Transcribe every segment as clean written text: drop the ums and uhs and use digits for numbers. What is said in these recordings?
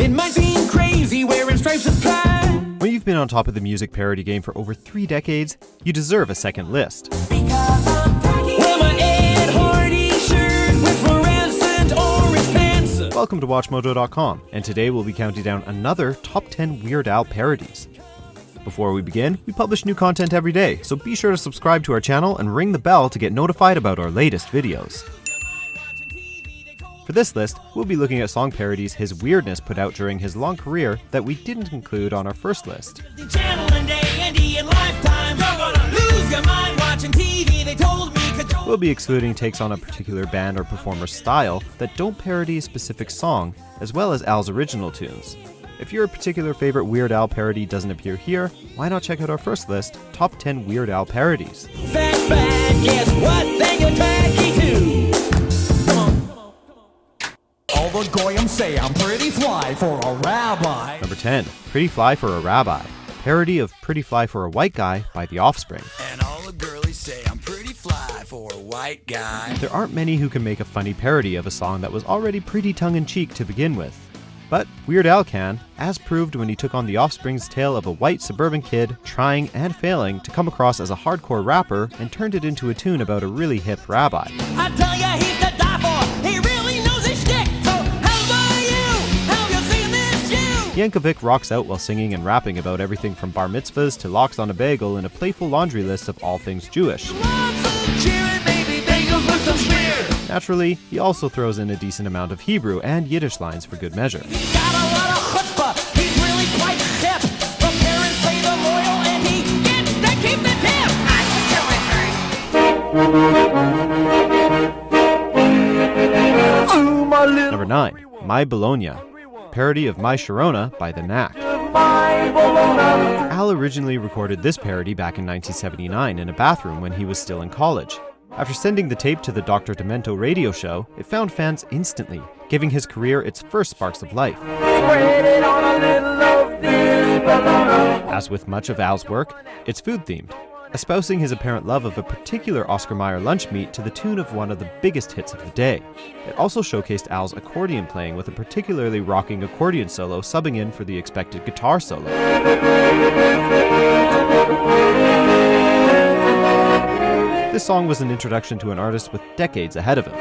It might seem crazy wearing stripes apply. When you've been on top of the music parody game for over 3 decades, you deserve a second list. Wear my Ed Hardy shirt with fluorescent orange pants. Welcome to WatchMojo.com, and today we'll be counting down another top 10 Weird Al parodies. Before we begin, we publish new content every day, so be sure to subscribe to our channel and ring the bell to get notified about our latest videos. For this list, we'll be looking at song parodies his weirdness put out during his long career that we didn't include on our first list. We'll be excluding takes on a particular band or performer's style that don't parody a specific song, as well as Al's original tunes. If your particular favorite Weird Al parody doesn't appear here, why not check out our first list, Top 10 Weird Al Parodies. Fastback, guess what? They go tacky too. Come on. All the goyim say I'm pretty fly for a rabbi. Number 10, Pretty Fly For A Rabbi, parody of Pretty Fly For A White Guy by The Offspring. And all the girlies say I'm pretty fly for a white guy. There aren't many who can make a funny parody of a song that was already pretty tongue-in-cheek to begin with. But Weird Al can, as proved when he took on The Offspring's tale of a white suburban kid trying and failing to come across as a hardcore rapper and turned it into a tune about a really hip rabbi. I tell ya, he's to die for. He really knows his shtick. So how about you? How you seen this Jew? Yankovic rocks out while singing and rapping about everything from bar mitzvahs to locks on a bagel in a playful laundry list of all things Jewish. Naturally, he also throws in a decent amount of Hebrew and Yiddish lines for good measure. He's got a lot of chutzpah. He's really quite hip. The parents pay the loyal and he gets to keep the tip. Number 9, My Bologna, parody of My Sharona by The Knack. Al originally recorded this parody back in 1979 in a bathroom when he was still in college. After sending the tape to the Dr. Demento radio show, it found fans instantly, giving his career its first sparks of life. As with much of Al's work, it's food-themed, espousing his apparent love of a particular Oscar Mayer lunch meat to the tune of one of the biggest hits of the day. It also showcased Al's accordion playing with a particularly rocking accordion solo subbing in for the expected guitar solo. This song was an introduction to an artist with decades ahead of him.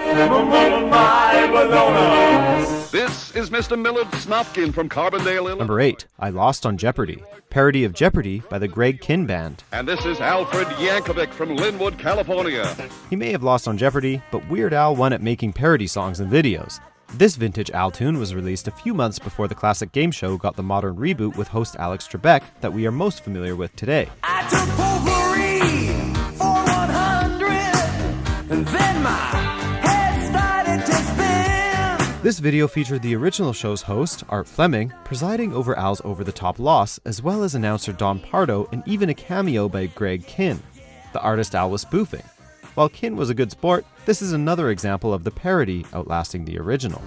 This is Mr. Millard Snopkin from Carbondale, Illinois. Number 8, I Lost on Jeopardy, parody of Jeopardy by the Greg Kihn Band. And this is Alfred Yankovic from Linwood, California. He may have lost on Jeopardy, but Weird Al won at making parody songs and videos. This vintage Al tune was released a few months before the classic game show got the modern reboot with host Alex Trebek that we are most familiar with today. I took potpourri for 100, and then my head started to spin. This video featured the original show's host, Art Fleming, presiding over Al's over-the-top loss, as well as announcer Don Pardo and even a cameo by Greg Kihn, the artist Al was spoofing. While Kihn was a good sport, this is another example of the parody outlasting the original.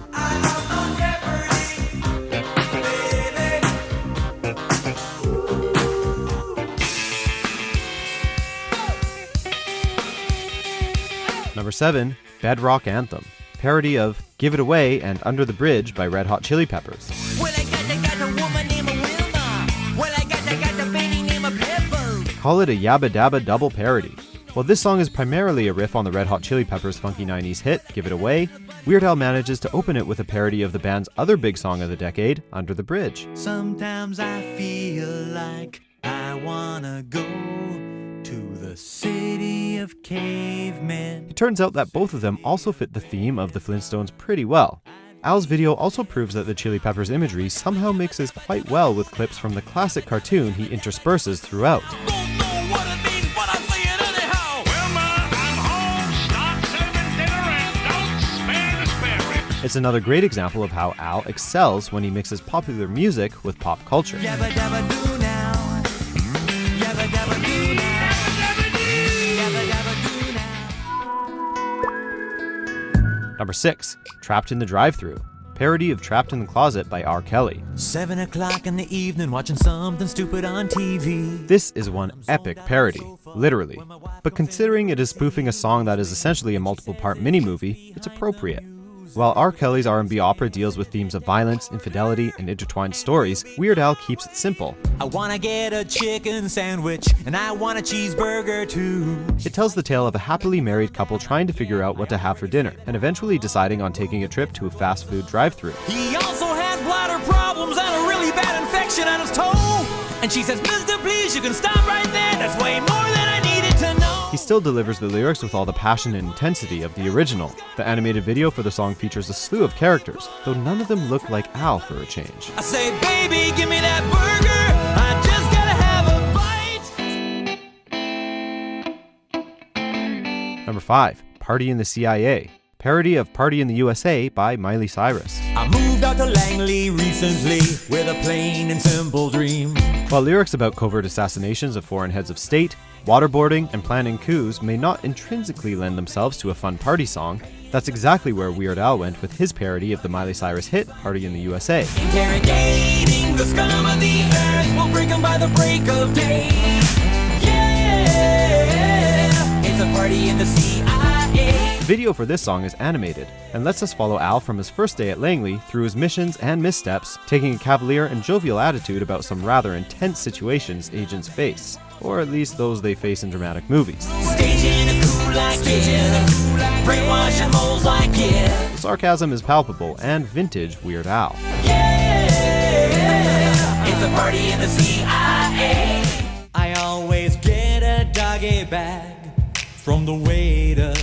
Number 7, Bedrock Anthem, parody of Give It Away and Under the Bridge by Red Hot Chili Peppers. Call it a Yabba Dabba double parody. While this song is primarily a riff on the Red Hot Chili Peppers' funky 90s hit, Give It Away, Weird Al manages to open it with a parody of the band's other big song of the decade, Under the Bridge. Sometimes I feel like I wanna go to the city of cavemen. It turns out that both of them also fit the theme of the Flintstones pretty well. Al's video also proves that the Chili Peppers imagery somehow mixes quite well with clips from the classic cartoon he intersperses throughout. It's another great example of how Al excels when he mixes popular music with pop culture. Number 6, Trapped in the Drive-Thru, parody of Trapped in the Closet by R. Kelly. 7 o'clock in the evening watching something stupid on TV. This is one epic parody, literally. But considering it is spoofing a song that is essentially a multiple-part mini-movie, it's appropriate. While R. Kelly's R&B opera deals with themes of violence, infidelity, and intertwined stories, Weird Al keeps it simple. I wanna get a chicken sandwich, and I want a cheeseburger too. It tells the tale of a happily married couple trying to figure out what to have for dinner, and eventually deciding on taking a trip to a fast food drive-thru. He also has bladder problems and a really bad infection on his toe. And she says, Mister, please, you can stop right there. That's way more than I needed to know. He still delivers the lyrics with all the passion and intensity of the original. The animated video for the song features a slew of characters, though none of them look like Al for a change. I say, baby, give me that burger. I just gotta have a bite. Number 5. Party in the CIA. Parody of Party in the USA by Miley Cyrus. I moved out to Langley recently with a plain and simple dream. While lyrics about covert assassinations of foreign heads of state, waterboarding, and planning coups may not intrinsically lend themselves to a fun party song, that's exactly where Weird Al went with his parody of the Miley Cyrus hit Party in the USA. Interrogating the scum of the earth, we'll break them by the break of day. Yeah, it's a party in the CIA. The video for this song is animated, and lets us follow Al from his first day at Langley through his missions and missteps, taking a cavalier and jovial attitude about some rather intense situations agents face, or at least those they face in dramatic movies. Staging a coup like yeah, brainwashing moles like yeah. The sarcasm is palpable and vintage Weird Al. Yeah, it's a party in the CIA. I always get a doggy bag from the waiter,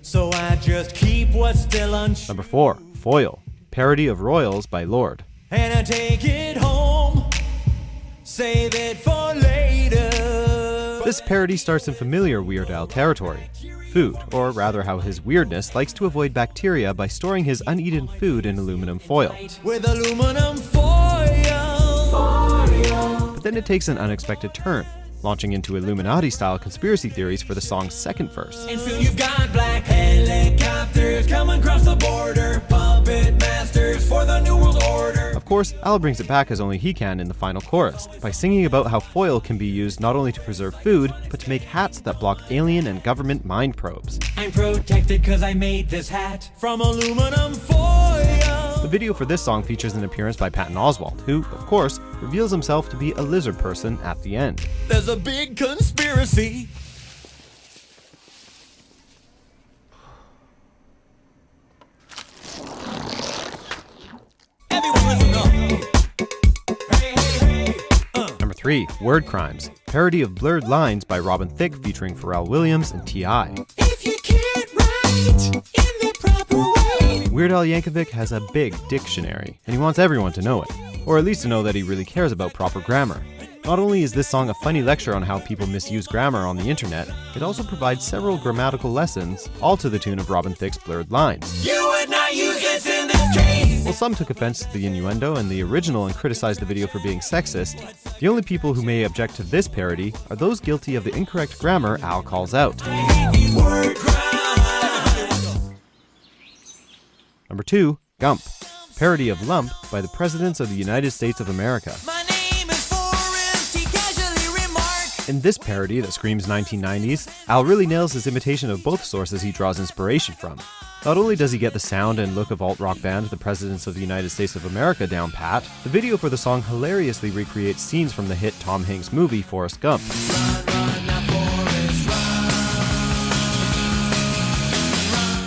so I just keep what's still unsure. Number 4. Foil. Parody of Royals by Lord. And I take it home, save it for later. This parody starts in familiar Weird Al territory. Food, or rather how his weirdness likes to avoid bacteria by storing his uneaten food in aluminum foil. With aluminum foil. But then it takes an unexpected turn, launching into Illuminati-style conspiracy theories for the song's second verse. And soon you've got black helicopters coming across the border, puppet masters for the New World Order. Of course, Al brings it back as only he can in the final chorus, by singing about how foil can be used not only to preserve food, but to make hats that block alien and government mind probes. I'm protected cause I made this hat from aluminum foil. The video for this song features an appearance by Patton Oswalt, who, of course, reveals himself to be a lizard person at the end. There's a big conspiracy. Everyone listen up. Hey, hey, hey. Number 3. Word Crimes. Parody of Blurred Lines by Robin Thicke featuring Pharrell Williams and T.I. If you can't write in the proper way. Weird Al Yankovic has a big dictionary, and he wants everyone to know it, or at least to know that he really cares about proper grammar. Not only is this song a funny lecture on how people misuse grammar on the internet, it also provides several grammatical lessons, all to the tune of Robin Thicke's Blurred Lines. You would not use this in this case. While some took offense to the innuendo and the original and criticized the video for being sexist, the only people who may object to this parody are those guilty of the incorrect grammar Al calls out. Word crime. Number 2. Gump. Parody of Lump by the Presidents of the United States of America. My name is Forrest, he casually remarked. In this parody that screams 1990s, Al really nails his imitation of both sources he draws inspiration from. Not only does he get the sound and look of alt-rock band The Presidents of the United States of America down pat, the video for the song hilariously recreates scenes from the hit Tom Hanks movie Forrest Gump.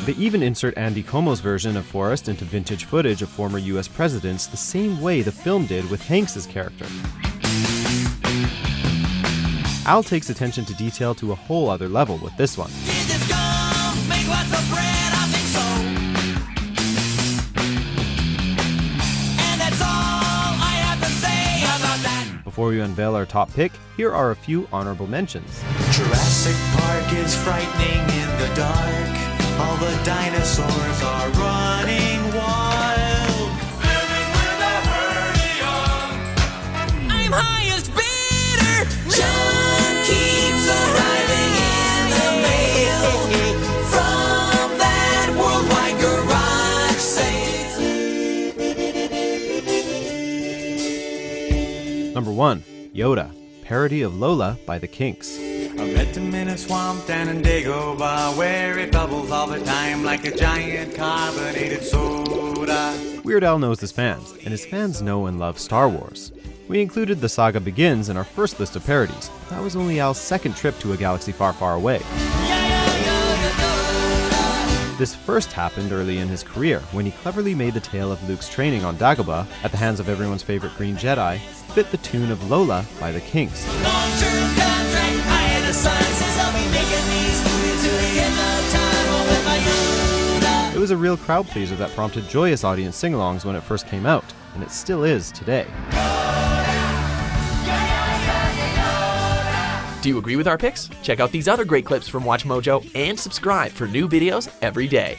They even insert Andy Como's version of Forrest into vintage footage of former US presidents the same way the film did with Hanks' character. Al takes attention to detail to a whole other level with this one. Did this gum make lots of bread? I think so. And that's all I have to say about that. Before we unveil our top pick, here are a few honorable mentions. Jurassic Park is frightening in the dark. All the dinosaurs are running wild. Living with a hurry on. I'm highest bidder. John keeps arriving in the mail from that worldwide garage sale. Number 1. Yoda. Parody of Lola by the Kinks. I I met him in a swamp down in Dagobah, where it bubbles all the time like a giant carbonated soda. Weird Al knows his fans, and his fans know and love Star Wars. We included The Saga Begins in our first list of parodies, but that was only Al's second trip to a galaxy far, far away. This first happened early in his career, when he cleverly made the tale of Luke's training on Dagobah, at the hands of everyone's favorite Green Jedi, fit the tune of Lola by the Kinks. It was a real crowd pleaser that prompted joyous audience sing-alongs when it first came out, and it still is today. Do you agree with our picks? Check out these other great clips from WatchMojo and subscribe for new videos every day.